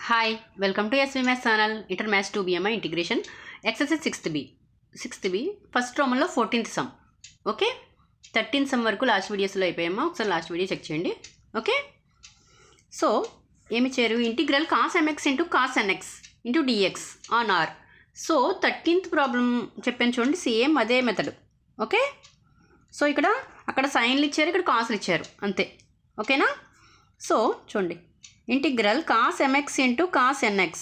Hi, welcome to SV Maths channel. Inter Maths 2 BMI integration. Exercise 6th B. First row లో 14th sum. Okay 13th sum వరకు last వీడియోస్లో అయిపోయామా, ఒకసారి last video check చేయండి. Okay so ఏమి చేరు integral cos mx into cos nx into dx on are. So 13th problem చెప్పాను చూడండి, సేమ్ అదే మెథడ్. ఓకే సో ఇక్కడ అక్కడ సైన్లు ఇచ్చారు, ఇక్కడ కాసులు ఇచ్చారు, అంతే. ఓకేనా. సో చూడండి, integral cos mx into cos nx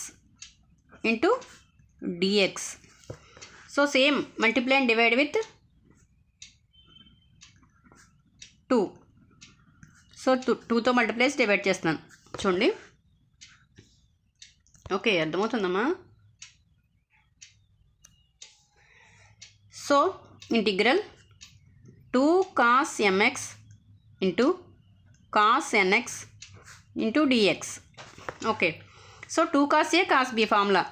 into dx. So same multiply and divide with 2. So 2తో మల్టిప్లై డివైడ్ చేస్తున్నాను చూడండి. ఓకే అర్థమవుతుందమ్మా. So integral 2 cos mx into cos nx into dx. Okay so 2 cos a cos b formula.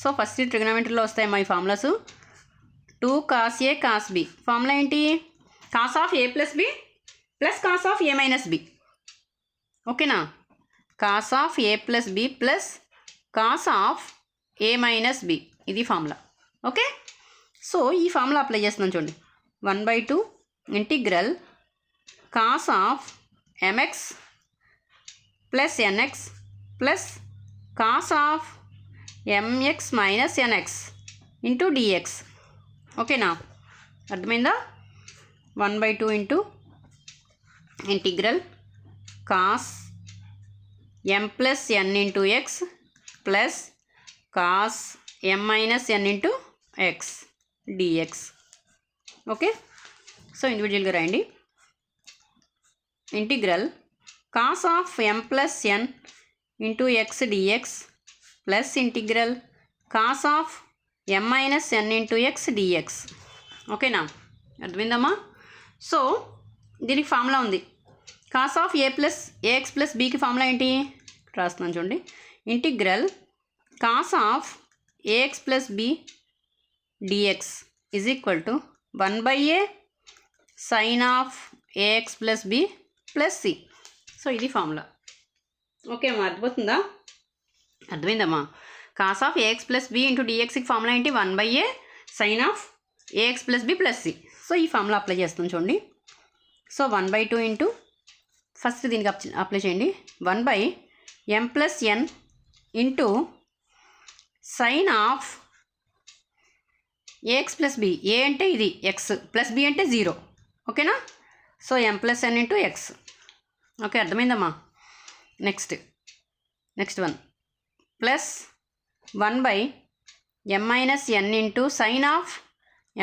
So first ట్రిగ్నోమెట్రీలో వస్తాయి మా ఈ formulas. 2 cos a cos b formula ఏంటి? Cos of A plus B plus cos of A minus B. ఓకేనా. Cos of A plus B plus cos of A minus B, ఇది formula. Okay so ఈ formula apply చేస్తున్నాను చూడండి. 1/2 integral cos of mx plus nx plus cos of mx minus nx into dx. ఓకేనా, అర్థమైందా? 1/2 into integral cos m plus n into x plus cos m minus n into x dx. Okay so ఇండివిజువల్గా రాయండి. Integral cos of m plus n into x dx plus integral cos of m minus n into x dx. ఓకేనా, అర్థమైందమ్మా. So దీనికి formula ఉంది. Cos of A plus a x plus బీకి formula ఏంటి రాస్తున్నాను చూడండి. Integral cos of a x plus b dx is equal to 1/a sine of a x plus B plus c. So ఇది formula. Okay అమ్మా, అర్థమవుతుందా? అర్థమైందమ్మా. Cos of a x plus b into డిఎక్స్కి formula ఏంటి? 1/a sine of a x plus B plus c. So ఈ formula apply చేస్తాం చూడండి. So 1/2 into first దీనికి అప్లై చేయండి. 1/m plus n into sine of a x plus b. A అంటే ఇది x plus b అంటే 0. ఓకేనా. So m plus n into x. Okay అర్థమైందమ్మా. Next one plus 1/m minus n into sine of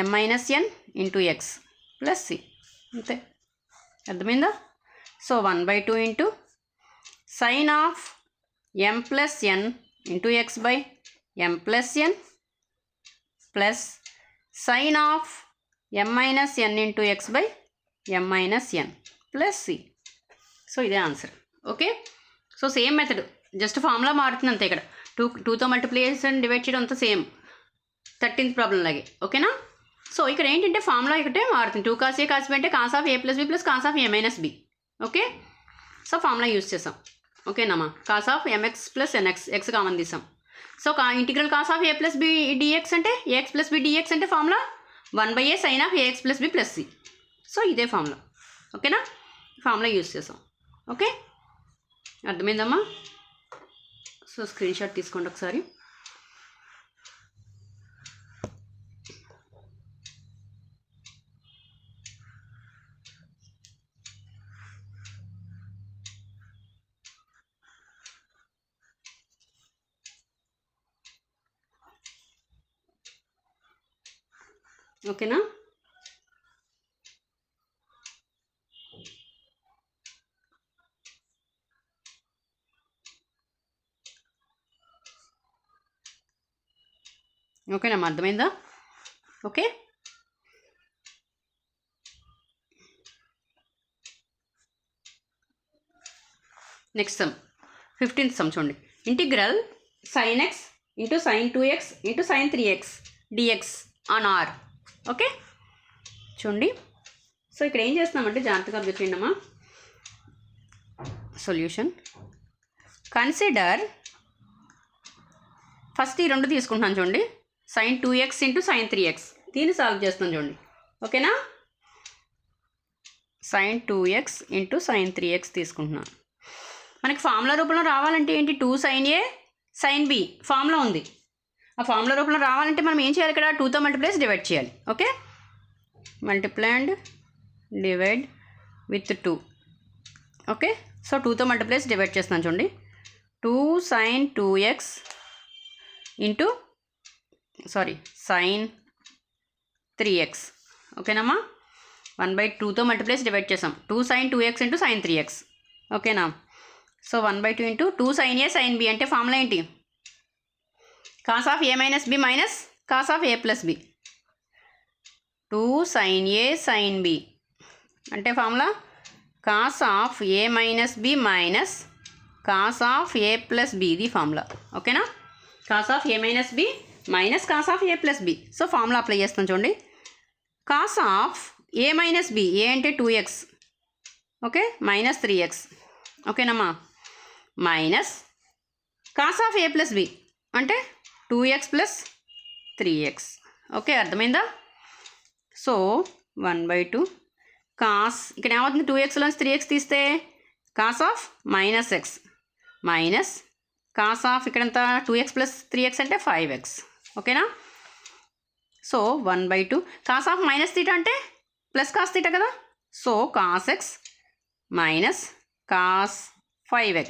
m minus n into x plus c, అంతే. అర్థమైందా? So 1/2 into sine of m plus n into x by m plus n plus sine of m minus n into x by m minus n plus c. So ఇదే answer. Okay so same method, just formula మారుతుంది అంతే. ఇక్కడ 2తో multiplication divide చేయడం అంతా same 13th problem లాగే. ఓకేనా. So ఇక్కడ ఏంటంటే ఫార్ములా ఒకటే మారుతుంది. 2 కాస్ ఏ కాస్ బి అంటే cos of A plus B plus cos of A minus b. Okay so formula use చేసాం. ఓకేనమ్మా. Cos of mx plus nx, x common తీసాం. So integral cos of A plus b d x అంటే a x plus b d x అంటే formula 1/a sine of a x plus B plus c. So ఇదే formula. ఓకేనా, formula use చేసాం. Okay అర్థమైందమ్మా. So screenshot తీసుకోండి ఒకసారి. ఓకేనా. ఓకేనమ్మా, అర్థమైందా? Okay next sum 15th sum చూడండి. Integral sine x into sine 2x into sine 3x dx on r. Okay చూడండి. సో ఇక్కడ ఏం చేస్తున్నామంటే జాగ్రత్తగా అబ్జర్వ్ చేయండి అమ్మా. సొల్యూషన్. కన్సిడర్ ఫస్ట్ ఈ రెండు తీసుకుంటున్నాను చూడండి, sin 2x into sin 3x. దీన్ని సాల్వ్ చేస్తున్నాను చూడండి, ఓకేనా. sin 2x into sin 3x తీసుకుంటున్నాను. మనకి ఫార్ములా రూపంలో రావాలంటే ఏంటి, 2 sin a sin b formula ఉంది. ఆ ఫార్ములా రూపంలో రావాలంటే మనం ఏం చేయాలి, ఇక్కడ 2తో మల్టిప్లై డివైడ్ చేయాలి. Okay, multiply and divide with 2. Okay, so 2తో మల్టిప్లై డివైడ్ చేస్తున్నాను చూడండి. 2 sin 2x into sin 3x. ఓకేనమ్మా, 1/2తో మల్టిప్లై డివైడ్ చేసాం. 2 sin 2x into sin 3x. ఓకేనా. So 1/2 into 2 sin a sin b అంటే ఫార్ములా ఏంటి, cos of a minus b minus cos of a plus b. 2 sin a sin b అంటే formula cos of a minus b minus cos of a plus b, ఇది ఫార్ములా. ఓకేనా, cos of a minus b minus cos of a plus b. So formula apply చేస్తాం చూడండి. cos of a minus b, a అంటే 2x, okay, minus 3x. ఓకేనమ్మా, minus cos of a plus b అంటే 2x plus 3x. Okay, అర్థమైందా. So 1/2 cos, ఇక్కడ ఏమవుతుంది, 2xలోంచి 3x తీస్తే cos of minus x minus cos of ఇక్కడంతా 2x ప్లస్ 3x అంటే 5x. ఓకేనా. So 1/2 cos of minus theta అంటే ప్లస్ కాస్ తీటా కదా, so cos x minus cos 5x.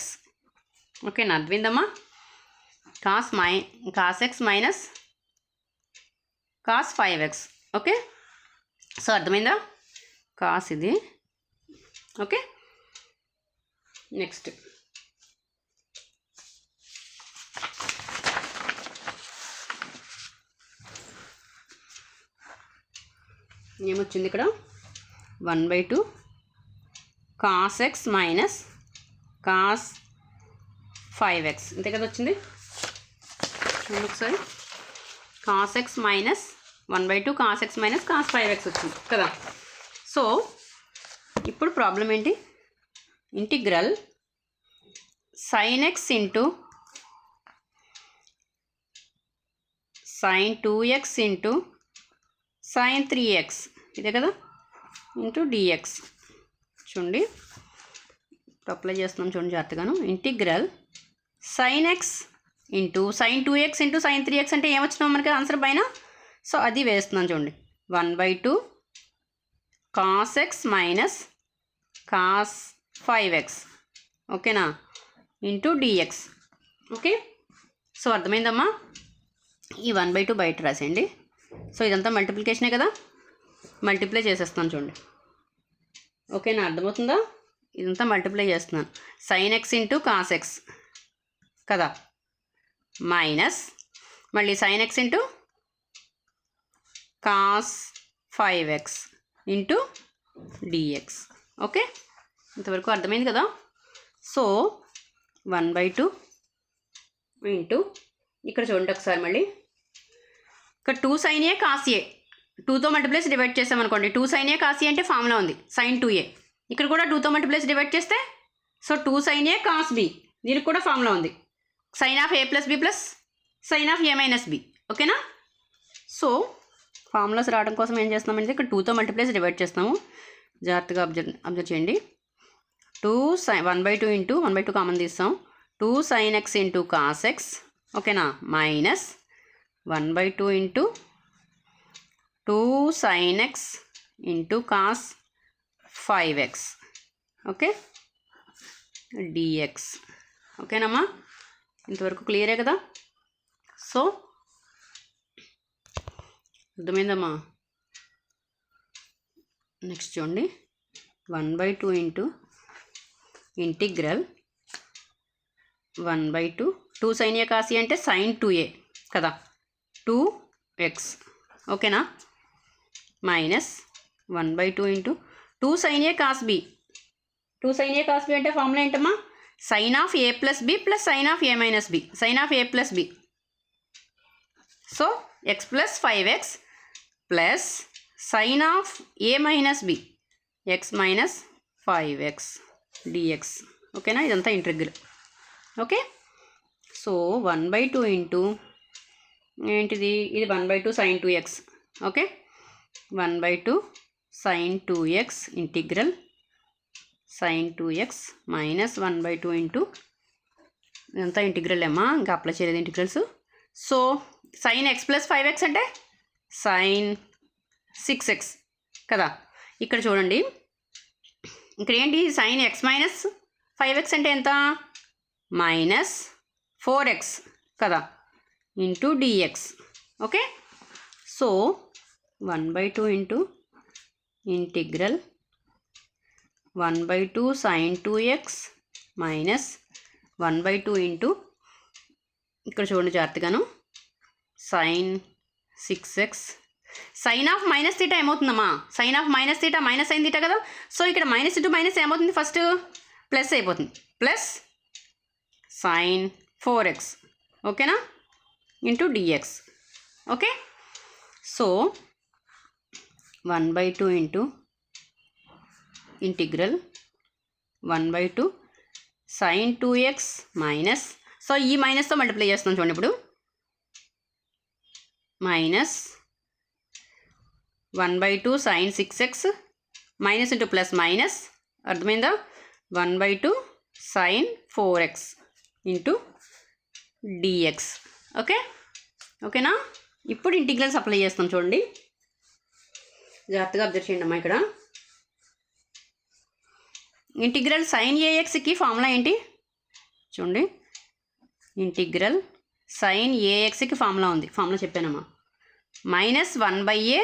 ఓకేనా, అర్థమైందమ్మా. cos x minus cos 5x. Okay, so అర్థమైందా, cos ఇది. Okay, next ఏమొచ్చింది ఇక్కడ, 1/2 cos x minus cos 5x, అంతే కదా వచ్చింది. ఒకసారి cos x minus 1/2 cos x minus cos 5x వచ్చింది కదా. సో ఇప్పుడు ప్రాబ్లం ఏంటి, integral sin x into sin 2x into sin 3x, ఇదే కదా, ఇంటూ dx. చూడండి అప్లై చేస్తున్నాం చూడండి జాగ్రత్తగాను. Integral sin x into sin 2x into sin 3x అంటే ఏమొచ్చినాం మనకి ఆన్సర్ పైన, సో అది వేస్తున్నాం చూడండి. 1/2 cos x minus cos 5x, ఓకేనా, ఇంటూ dx. ఓకే, సో అర్థమైందమ్మా. ఈ 1/2 బయట రాసేయండి. సో ఇదంతా మల్టిప్లికేషనే కదా, మల్టిప్లై చేసేస్తున్నాను చూడండి. ఓకేనా, అర్థమవుతుందా, ఇదంతా మల్టిప్లై చేస్తున్నాను. sin x into cos x కదా, మైనస్ మళ్ళీ sin x into cos 5x into dx. Okay, ఇంతవరకు అర్థమైంది కదా. సో 1/2 ఇంటూ ఇక్కడ చూడండి ఒకసారి మళ్ళీ, ఇక్కడ 2 sin a cos a, 2తో మల్టిప్లై డివైడ్ చేసామనుకోండి, 2 sin a cos a అంటే ఫార్ములా ఉంది sin 2a. ఇక్కడ కూడా 2తో మల్టిప్లై డివైడ్ చేస్తే so 2 sin a cos b, దీనికి కూడా ఫార్ములా ఉంది sin of a plus b plus sin of a minus b. ఓకేనా. సో ఫార్ములాస్ రావడం కోసం ఏం చేస్తున్నామంటే ఇక్కడ 2తో మల్టిప్లై డివైడ్ చేస్తాము, జాగ్రత్తగా అబ్జర్వ్ చేయండి. 1/2 ఇంటూ 1/2 కామన్ తీస్తాం, 2 sin x into cos x, ఓకేనా, minus 1/2 into 2 sin x into cos 5x, okay, dx. ఓకేనమ్మా, ఇంతవరకు క్లియరే కదా. సో అర్థమైందమ్మా. నెక్స్ట్ చూడండి, 1/2 into integral 1/2 2 sin a cos a అంటే sin 2a కదా, 2x. ఓకేనా, minus 1/2 into 2 sin a cos b. 2 sin a cos b అంటే ఫార్ములా ఏంటమ్మా, sin of a plus b plus sin of a minus b, sin of a plus b. So x plus 5x plus sin of a minus b, x minus 5x dx. ఓకేనా, ఇదంతా integral. Okay, so 1/2 into ఏంటిది, ఇది 1/2 sin 2x. Okay, 1/2 sin 2x integral sin 2x minus 1/2 into ఇదంతా integral ఏమా, ఇంకా apply చేయలేదు integrals. So sin x + 5x అంటే sin 6x కదా. ఇక్కడ చూడండి, ఇక్కడ ఏంటి sin x - 5x అంటే ఎంత, -4x కదా into dx. Okay, so 1/2 into integral 1/2 sin 2x minus 1/2 into ఇక్కడ చూడండి జాగ్రత్తగాను sin 6x. Sine of minus theta ఏమవుతుందమ్మా, sine of minus theta minus sine theta కదా. సో ఇక్కడ మైనస్ ఇంటూ మైనస్ ఏమవుతుంది, ఫస్ట్ ప్లస్ అయిపోతుంది, ప్లస్ sin 4x ఓకేనా into dx. Okay, so 1/2 into integral 1/2 sin 2x minus, so ఈ మైనస్తో multiply చేస్తున్నాం చూడండి ఇప్పుడు, minus 1/2 sin 6x minus into plus minus, అర్థమైందా, 1/2 sin 4x into dx. Okay, ఓకేనా. ఇప్పుడు ఇంటిగ్రల్స్ అప్లై చేస్తాం చూడండి, జాగ్రత్తగా అబ్జర్వ్ చేయండి అమ్మా. ఇక్కడ ఇంటిగ్రల్ sin axకి ఫార్ములా ఏంటి చూడండి, ఇంటిగ్రల్ sin axకి ఫార్ములా ఉంది, ఫార్ములా చెప్పానమ్మా, -1/a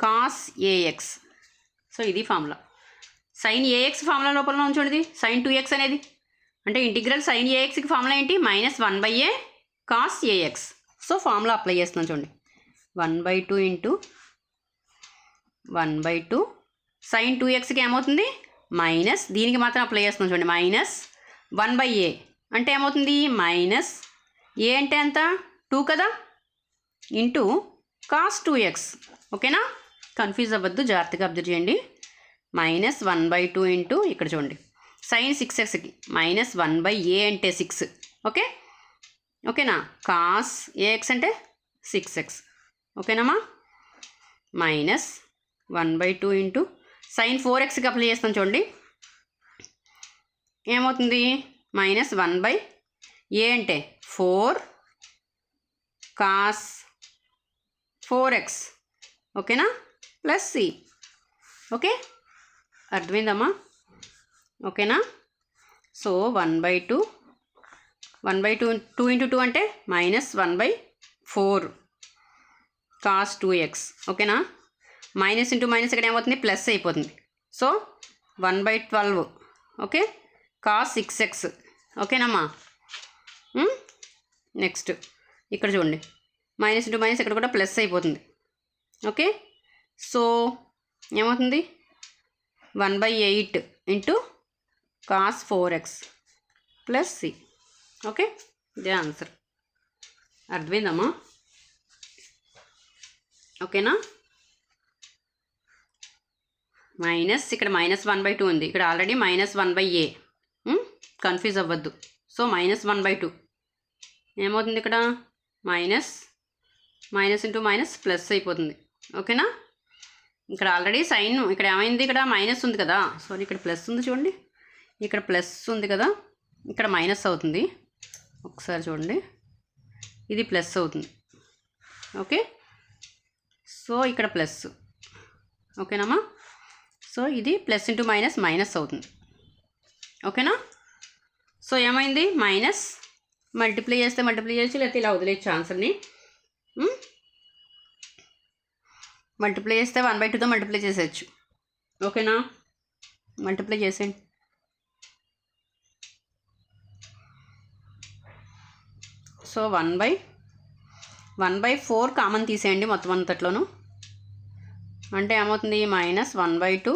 cos ax. సో ఇది ఫార్ములా. sin ax ఫార్ములా లోపల చూడండి, sin 2x అనేది అంటే ఇంటిగ్రల్ sin axకి ఫార్ములా ఏంటి, -1/a cos ax. So formula apply చేస్తున్నాం చూడండి, 1/2 ఇంటూ 1/2 sin 2xకి ఏమవుతుంది మైనస్, దీనికి మాత్రం అప్లై చేస్తున్నాం చూడండి, -1/a అంటే ఏమవుతుంది, మైనస్ ఏ అంటే ఎంత 2 కదా ఇంటూ cos 2x. ఓకేనా, కన్ఫ్యూజ్ అవ్వద్దు, జాగ్రత్తగా అబ్జర్వ్ చేయండి. -1/2 ఇంటూ ఇక్కడ చూడండి sin 6xకి -1/a అంటే 6. ఓకే, ఓకేనా, cos ax అంటే 6x. ఓకేనమ్మా, -1/2 ఇంటూ sin 4xకి అప్లై చేస్తాం చూడండి, ఏమవుతుంది -1/a అంటే 4 cos 4x. ఓకేనా, ప్లస్ c. ఓకే, అర్థమైందమ్మా. ఓకేనా, సో 1/2 2 ఇంటూ 2 అంటే -1/4 cos 2x. ఓకేనా, మైనస్ ఇంటూ మైనస్ ఇక్కడ ఏమవుతుంది, ప్లస్ అయిపోతుంది. So 1/12 okay cos 6x. ఓకేనమ్మా. నెక్స్ట్ ఇక్కడ చూడండి, మైనస్ ఇంటూ మైనస్ ఇక్కడ కూడా ప్లస్ అయిపోతుంది. ఓకే, సో ఏమవుతుంది 1/8 into cos 4x plus c. Okay, ఇదే ఆన్సర్. అర్థమైందమ్మా. ఓకేనా, మైనస్ ఇక్కడ -1/2 ఉంది, ఇక్కడ ఆల్రెడీ -1/a, కన్ఫ్యూజ్ అవ్వద్దు. సో -1/2 ఏమవుతుంది, ఇక్కడ మైనస్ ఇంటూ మైనస్ ప్లస్ అయిపోతుంది. ఓకేనా, ఇక్కడ ఆల్రెడీ సైన్ ఇక్కడ ఏమైంది, ఇక్కడ మైనస్ ఉంది కదా, సారీ ఇక్కడ ప్లస్ ఉంది చూడండి, ఇక్కడ ప్లస్ ఉంది కదా, ఇక్కడ మైనస్ అవుతుంది. ఒకసారి చూడండి, ఇది ప్లస్ అవుతుంది. ఓకే, సో ఇక్కడ ప్లస్. ఓకేనమ్మా, సో ఇది ప్లస్ ఇంటూ మైనస్ మైనస్ అవుతుంది. ఓకేనా, సో ఏమైంది మైనస్ మల్టిప్లై చేస్తే మల్టిప్లై చేయొచ్చు, లేకపోతే ఇలా వదిలేయచ్చు ఆన్సర్ని. మల్టిప్లై చేస్తే 1/2తో మల్టిప్లై చేసేయచ్చు. ఓకేనా, మల్టిప్లై చేసేయండి. సో 1/4 కామన్ తీసేయండి మొత్తం అంతట్లోనూ, అంటే ఏమవుతుంది -1/2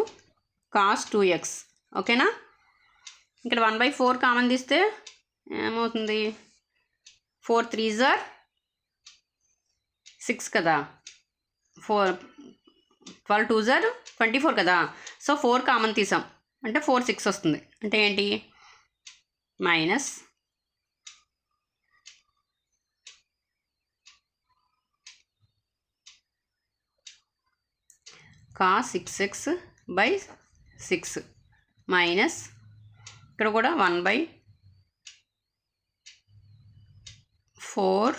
cos 2x. ఓకేనా, ఇక్కడ 1/4 కామన్ తీస్తే ఏమవుతుంది, 4 3s are 6 కదా, 4 12 2s are 24 కదా. సో 4 కామన్ తీసాం అంటే 4 6 వస్తుంది, అంటే ఏంటి కాస్ 6x బై 6 మైనస్ ఇక్కడ కూడా 1/4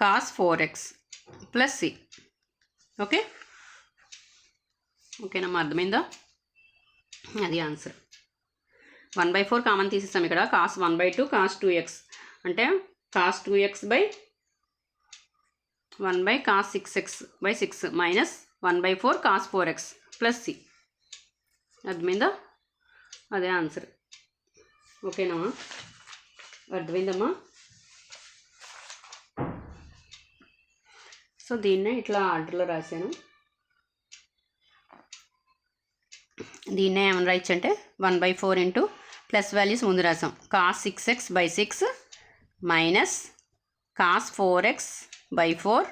కాస్ 4x ప్లస్ సి. ఓకేనమ్మా, అర్థమైందా? అది ఆన్సర్. 1/4 కామన్ తీసేస్తాం ఇక్కడ. కాస్ 1/2 కాస్ 2x అంటే cos 2x by 1 cos 6x by 6 minus 1/4 cos 4x plus C. అర్థమైందా? అదే ఆన్సర్. ఓకేనా, అర్థమైందమ్మా? సో దీన్నే ఇట్లా ఆర్డర్లో రాశాను. దీన్నే ఏమైనా రాయచ్చు అంటే 1/4 ఇంటూ ప్లస్ వాల్యూస్ ముందు రాసాం. Cos 6x by 6 minus cos 4x by 4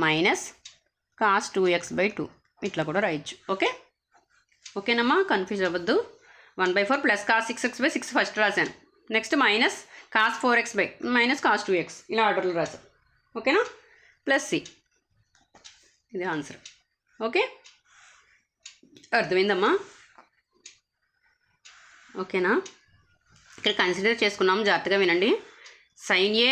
minus cos 2x by 2 ఇట్లా కూడా రాయొచ్చు. ఓకేనమ్మా, కన్ఫ్యూజ్ అవ్వద్దు. 1/4 plus cos 6x by 6 first రాశాను. Next minus cos 4x by minus cos 2x ఇలా ఆర్డర్లో రాసాం. ఓకేనా, ప్లస్ సి. ఇది ఆన్సర్. ఓకే, అర్థమైందమ్మా? ఓకేనా, ఇక్కడ కన్సిడర్ చేసుకున్నాం, జాగ్రత్తగా వినండి. సైన్ ఏ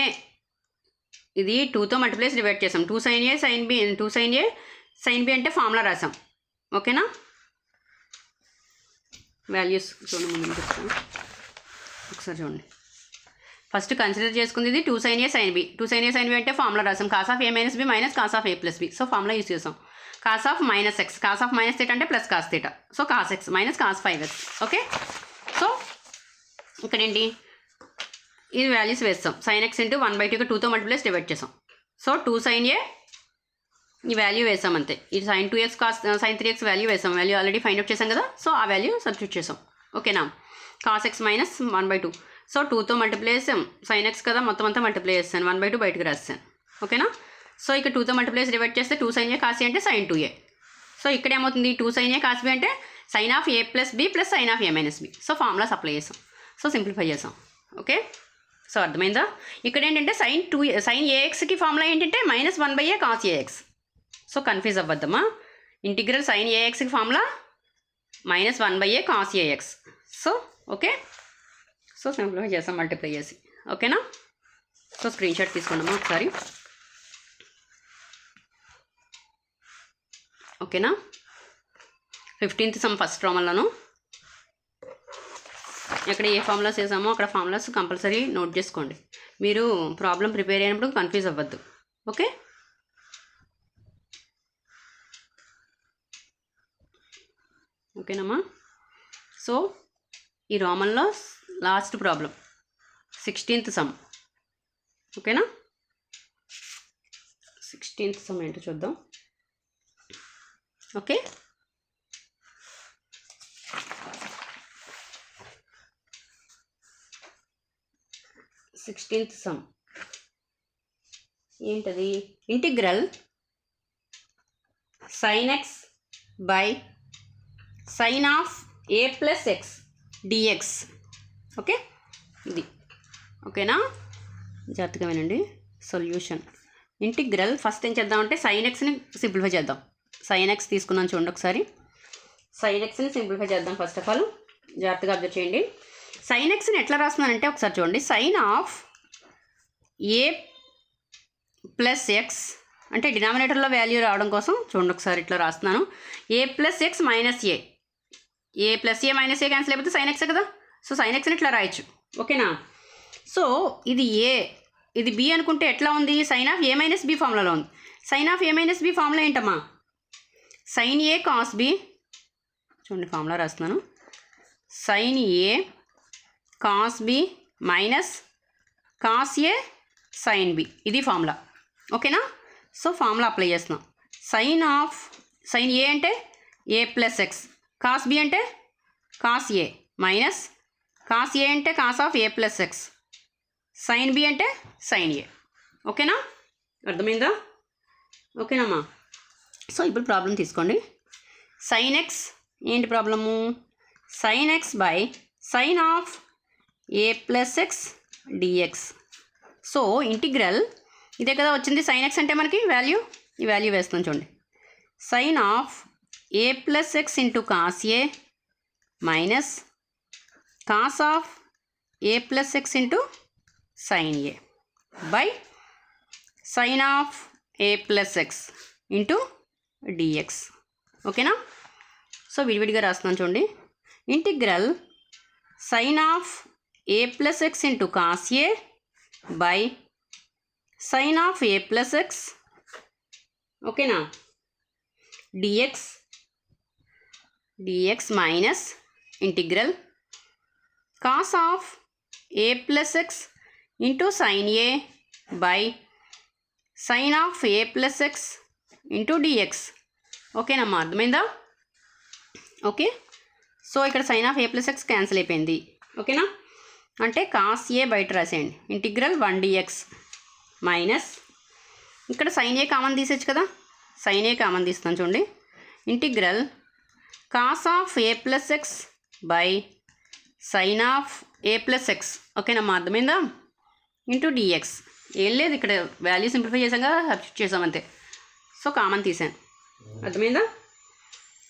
ఇది 2తో మల్టిప్లైస్ డివైడ్ చేసాం. 2 sin A sin B 2 sin A sin B అంటే ఫార్ములా రాసాం. ఓకేనా, వాల్యూస్ చూడండి, ముందు చెప్తాను ఒకసారి చూడండి. ఫస్ట్ కన్సిడర్ చేసుకుంది ఇది 2 sin A sin B. 2 sin A sin B అంటే ఫార్ములా రాసాం. Cos of A minus B minus cos of A plus B. So formula use చేసాం. Cos of minus x, cos of minus theta అంటే plus cos theta. So cos x minus cos 5x. Okay, so ఇక్కడ ఏంటి, ఇది values వేస్తాం. Sign x into 1/2 2తో multiplies divide చేసాం. So 2 sin A ఈ value వేసాం అంతే. ఇది sin 2x cos sin 3x value వేసాం. వాల్యూ ఆల్రెడీ ఫైండ్ అవుట్ చేసాం కదా, సో ఆ వాల్యూ సబ్స్టిట్యూట్ చేసాం. ఓకేనా, కాస్ ఎక్స్ మైనస్ 1/2. సో 2తో మల్టిప్లై చేసాం. సైన్ ఎక్స్ కదా, మొత్తం అంతా మల్టిప్లై చేస్తాను. 1/2 బయటకు రాస్తాను. ఓకేనా, సో ఇక్కడ 2తో మల్టిప్లైస్ డివైడ్ చేస్తే 2 sin A కాస్ A అంటే sin 2A. సో ఇక్కడ ఏమవుతుంది, 2 sin A కాస్ B అంటే sine of A plus B plus sine of A minus B. So formulas apply చేసాం. సో సింప్లిఫై చేసాం. ఓకే, సో అర్థమైందా? ఇక్కడ ఏంటంటే sin AXకి ఫార్ములా ఏంటంటే minus 1/A cos AX. So confuse అవ్వద్దమ్మా. ఇంటిగ్రల్ sin AXకి formula minus 1/A cos AX. So okay, so simplify చేసాం మల్టిప్లై చేసి. ఓకేనా, సో స్క్రీన్ షాట్ తీసుకున్నామా ఒకసారి. ఓకేనా, 15th సమ్ ఫస్ట్ రామల్లోను ఎక్కడ ఏ ఫార్ములాస్ వేసామో అక్కడ ఫార్ములాస్ కంపల్సరీ నోట్ చేసుకోండి. మీరు ప్రాబ్లం ప్రిపేర్ అయినప్పుడు కన్ఫ్యూజ్ అవ్వద్దు. ఓకే, ఓకేనమ్మా. సో ఈ రామన్లో లాస్ట్ ప్రాబ్లం 16th సమ్. ఓకేనా, 16th సమ్ ఏంటో చూద్దాం. ఓకే, సిక్స్టీన్త్ సమ్ ఏంటది, integral sin x by sine of A plus X dx. Okay, ఇది ఓకేనా, జాగ్రత్తగా వినండి. సొల్యూషన్ ఇంటిగ్రల్ ఫస్ట్ ఏం చేద్దామంటే sin xని సింప్లిఫై చేద్దాం. sin x తీసుకున్నాను చూడండి ఒకసారి. sin xని సింప్లిఫై చేద్దాం. ఫస్ట్ ఆఫ్ ఆల్ జాగ్రత్తగా అబ్జర్వ్ చేయండి. sin xని ఎట్లా రాస్తున్నానంటే ఒకసారి చూడండి. Sine of A plus x అంటే డినామినేటర్లో వాల్యూ రావడం కోసం చూడండి ఒకసారి ఇట్లా రాస్తున్నాను. A plus X minus A plus A minus A cancel అయిపోతే sin x కదా. సో sin xని ఇట్లా రాయొచ్చు. ఓకేనా, సో ఇది A ఇది B అనుకుంటే ఎట్లా ఉంది, sine of A minus B ఫార్ములాలో ఉంది. Sine of A minus B formula ఏంటమ్మా, sin A కాస్ B. చూడండి ఫార్ములా రాస్తున్నాను. sin A cos B minus cos A sin B ఇది ఫార్ములా. ఓకేనా, సో ఫార్ములా అప్లై చేస్తున్నాం. sin A అంటే A plus x, cos B అంటే cos A minus cos A అంటే cos of A plus x, sin B అంటే sin A. ఓకేనా, అర్థమైందా? ఓకేనమ్మా. సో ఇప్పుడు ప్రాబ్లం తీసుకోండి. sin x ఏంటి problem, sin x by sine of A plus X dx. So integral ఇదే కదా వచ్చింది. sin x అంటే మనకి వాల్యూ, ఈ వాల్యూ వేస్తాం చూడండి. sin of a plus x into cos a minus cos of a plus x into sin a by sin of a plus x into dx. ఓకేనా? So విడివిడిగా రాస్తున్నాను చూడండి. Integral sin of a plus x into cos a by sin of a plus x, ఓకేనా, dx minus integral cos of a plus x into sin a by sin of a plus x into dx. ఓకేనమ్మా, అర్థమైందా? Okay, so ఇక్కడ sin of a plus x cancel అయిపోయింది. ఓకేనా, అంటే cos a బయట రాసేయండి. Integral 1 dx minus ఇక్కడ sin a common తీసేచ్చు కదా, sin a common తీస్తాను చూడండి. Integral cos of a plus x by sin of a plus x. ఓకేనమ్మా, అర్థమైందా? Into dx. ఏం లేదు, ఇక్కడ వాల్యూ సింప్లిఫై చేసాం కదా, సబ్స్టిట్యూట్ చేసాం అంతే. సో కామన్ తీసాను, అర్థమైందా?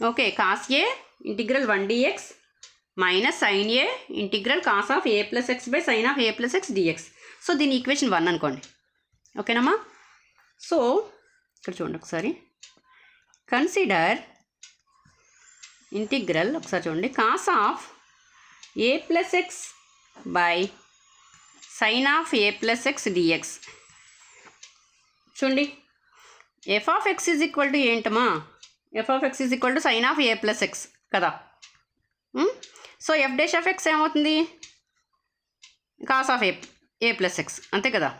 Okay, cos a integral 1 dx minus sin a integral cos of a plus x by sin of a plus x dx. So దీని ఈక్వేషన్ 1 అనుకోండి. ఓకేనమ్మా, సో ఇక్కడ చూడండి ఒకసారి, కన్సిడర్ ఇంటిగ్రల్, ఒకసారి చూడండి, cos of a plus x by sin of a plus x dx. చూడండి, f of x is equal to ఏంటమ్మా, f of x is equal to sin of a plus x కదా. So f dash of x ఏమవుతుంది, cos of a plus x అంతే కదా.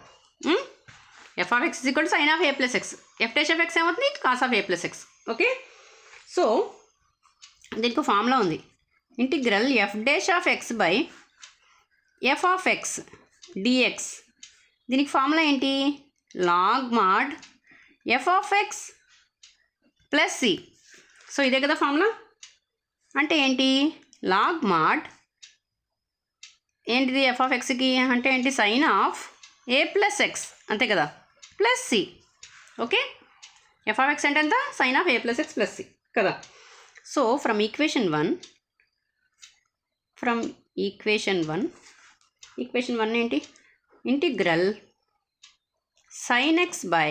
f of x is equal to sin of a plus x, f dash of x ఏమవుతుంది, cos of a plus x. Okay, so దీనికి formula ఉంది, integral f dash of x by f of x dx. దీనికి formula ఏంటి, log mod f of x plus c. So ఇదే కదా formula. అంటే ఏంటి, log mod ఏంటిది, f of xకి అంటే ఏంటి, sine of a plus x అంతే కదా, plus c. Okay, f of x అంటే ఎంత, sine of a plus x plus c కదా. సో ఫ్రమ్ ఈక్వేషన్ 1 ఏంటి, integral sin x by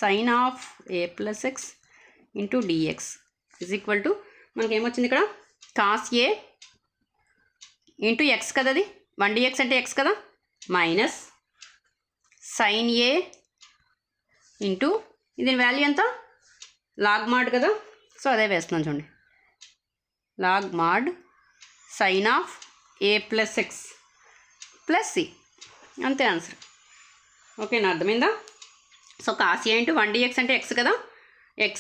sine of a plus x into dx is equal to మనకేమొచ్చింది ఇక్కడ, cos a into x కదా, అది 1 dx అంటే x కదా, మైనస్ sin a ఇంటూ దీని value ఎంత, లాగ్ మాడ్ కదా. సో అదే వేస్తున్నాను చూడండి, log mod sine of a plus x plus c అంతే ఆన్సర్. ఓకేనా, అర్థమైందా? So cos a into 1 dx అంటే x కదా, x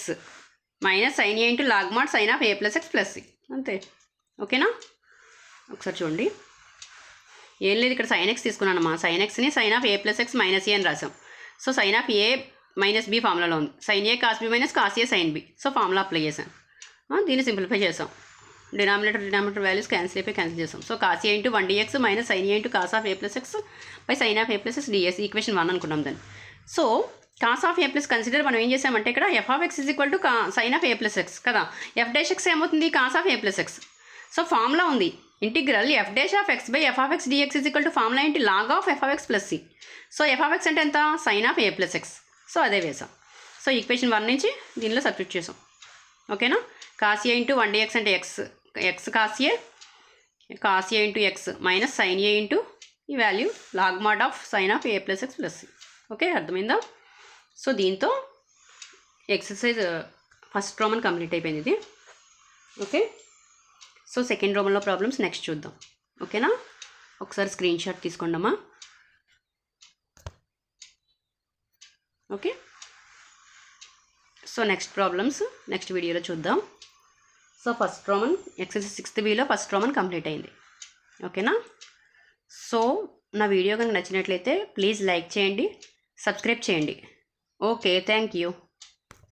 minus sin a into log mod sine of a plus x plus c అంతే. ఓకేనా, ఒకసారి చూడండి, ఏం లేదు, ఇక్కడ sin x తీసుకున్నానమ్మా, sin xని sin of a plus x minus a అని రాసాం. So sin of a minus b ఫార్ములాలో ఉంది, sin a cos b minus cos a sin b. So formula apply చేశాను, దీన్ని సింప్లిఫై చేసాం, డినామినేటర్ వాల్యూస్ క్యాన్సిల్ చేసాం. So cos a into 1 dx minus sin a into cos of a plus x by sin of a plus x dx equation 1 అనుకున్నాం దాన్ని. So cos of a plus consider మనం ఏం చేసామంటే ఇక్కడ f of x is equal to sin of a plus x కదా, f dash x ఏమవుతుంది, cos of a plus x. So formula ఉంది, integral f dash of x by f of x dx is equal to formula ఏంటి, log of f of x plus c. So f of x అంటే ఎంత, sin of a plus x. So అదే వేసాం. So equation 1 నుంచి దీనిలో substitute చేసాం. ఓకేనా, cos a into 1 dx అంటే x cos a into x minus sin a into ఈ value log mod of sin of a plus x plus c. Okay, అర్థమైందా? So దీంతో ఎక్సర్సైజ్ ఫస్ట్ రోమన్ కంప్లీట్ అయిపోయింది ఇది. Okay, so second రోమన్లో problems next చూద్దాం. ఓకేనా, ఒకసారి screenshot తీసుకోండమ్మా. Okay, so next problems next వీడియోలో చూద్దాం. So first Roman exercise 6th వీలో ఫస్ట్ రోమన్ కంప్లీట్ అయింది. ఓకేనా, సో నా వీడియో కనుక నచ్చినట్లయితే ప్లీజ్ లైక్ చేయండి, సబ్స్క్రైబ్ చేయండి. Okay, thank you.